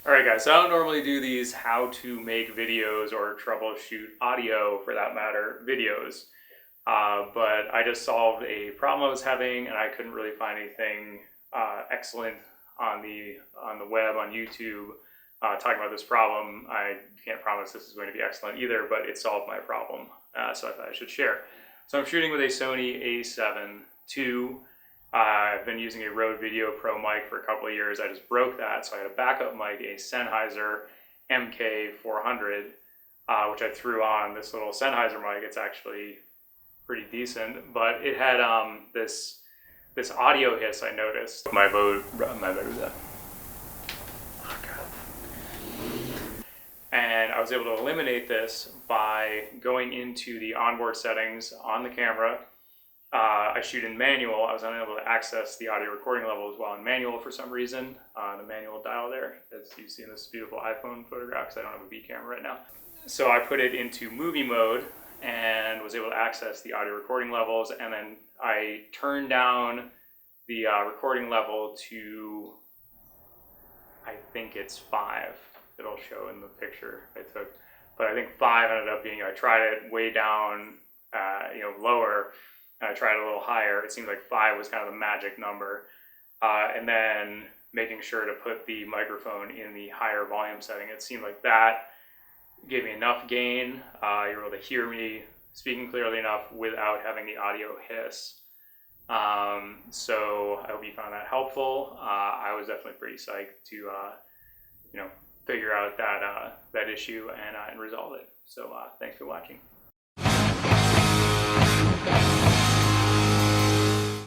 Alright guys, so I don't normally do these how to make videos or troubleshoot audio, for that matter, videos. But I just solved a problem I was having and I couldn't really find anything excellent on the web, on YouTube, talking about this problem. I can't promise this is going to be excellent either, but it solved my problem, so I thought I should share. So I'm shooting with a Sony a7 II. I've been using a Rode Video Pro mic for a couple of years. I just broke that, so I had a backup mic, a Sennheiser MKE 400, which I threw on this little Sennheiser mic. It's actually pretty decent, but it had this audio hiss I noticed. My vote was that. Oh God. And I was able to eliminate this by going into the onboard settings on the camera. I shoot in manual. I was unable to access the audio recording levels while in manual for some reason. The manual dial there, as you see in this beautiful iPhone photograph, because I don't have a B camera right now. So I put it into movie mode and was able to access the audio recording levels, and then I turned down the recording level to, I think it's 5. It'll show in the picture I took, but I think 5 ended up being, I tried it way down, lower. I tried a little higher. It seemed like 5 was kind of the magic number. And then making sure to put the microphone in the higher volume setting. It seemed like that gave me enough gain. You were able to hear me speaking clearly enough without having the audio hiss. So I hope you found that helpful. I was definitely pretty psyched to figure out that issue and resolve it. So thanks for watching.